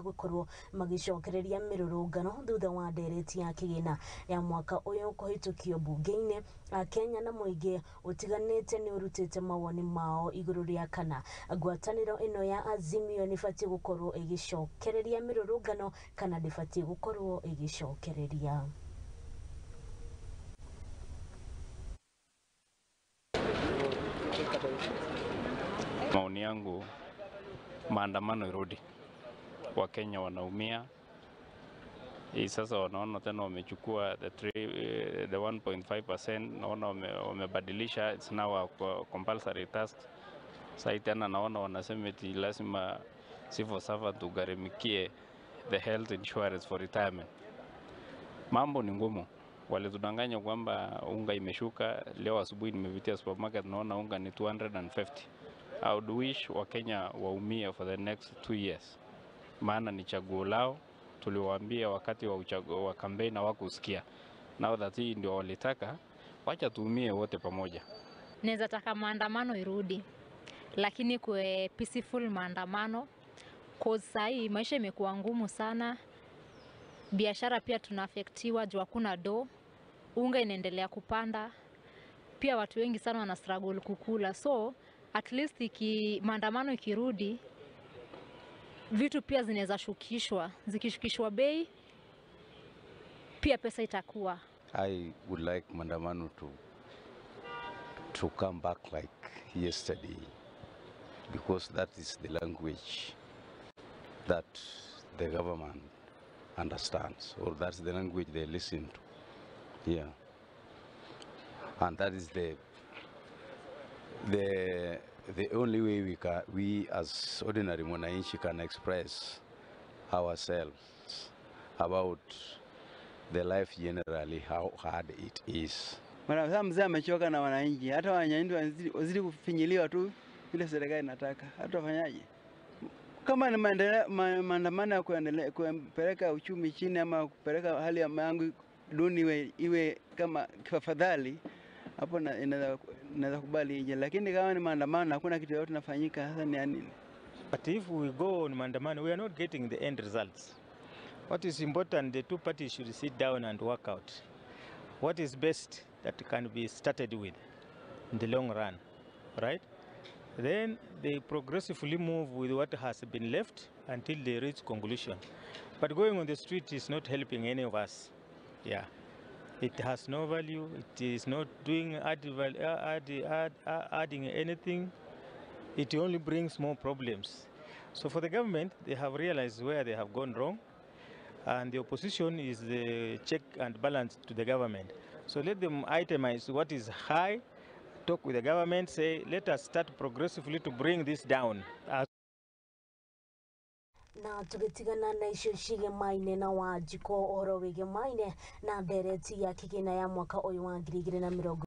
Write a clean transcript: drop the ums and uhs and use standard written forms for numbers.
gukorwo magicokereria mirurungano thutha wa ndereti ya kigina ya mwaka uyu kuhitukio bunge-ini. Akenya na muingi utiganite ni urutite mawoni mao iguru ria kana ngwataniro ino ya AZIMIO nifati gukorwo igicokereria mirurungano kana ndifati gukorwo igicokereria. Maoni yangu, maandamano irudi. Wakenya wanaumia. Sasa wanaona tena wamechukua the 1.5%, naona wamebadilisha, it's now a compulsory task. Sasa tena naona wanasema eti lazima civil servant tugharimikie the health insurance for retirement. Mambo ni ngumu. Walitudanganya kwamba unga imeshuka. Leo asubuhi nimepitia supermarket naona unga ni 250. I would wish Wakenya waumie for the next 2 years. Maana ni chaguo lao, tuliwaambia wakati wa campaign hawakusikia. Now that hii ndio walitaka, wacha tuumie wote pamoja. Naweza taka maandamano irudi, lakini kwe peaceful maandamano. Cause sahi maisha imekuwa ngumu sana. Biashara pia tunaafektiwa juu hakuna do. Unga inaendelea kupanda. Pia watu wengi sana wana struggle kukula. So at least maandamano ikirudi, vitu pia zinaweza shukishwa. Zikishukishwa bei, pia pesa itakuwa. I would like maandamano to come back like yesterday, because that is the language that the government understands, or that's the language they listen to. Yeah. And that is the only way we as ordinary mwananchi can express ourselves about the life generally, how hard it is. Mwana mzee amechoka na wananchi, hata wananchi wazidi kufinyiliwa tu vile serikali inataka. Hata wafanyaje? Kama ni maandamano ya kupeleka uchumi chini ama kupeleka hali ya mangu duni iwe kama kifadhali, hapo inaweza kubali nje, lakini kama ni maandamano hakuna kitu yote kinafanyika, hasa ni nini? But if we go on maandamano, we are not getting the end results. What is important, the two parties should sit down and work out what is best that can be started with in the long run, right? Then they progressively move with what has been left until they reach conclusion. But going on the street is not helping any of us. Yeah, it has no value. It is not doing adding anything. It only brings more problems. So for the government, they have realized where they have gone wrong, and the opposition is the check and balance to the government. So let them itemize what is high, talk with the government, say let us start progressively to bring this down. Na tugitigana na icio cige maine na Wanjiku oro wige maine na ndereti ya kigina ya mwaka uyu wa 2020.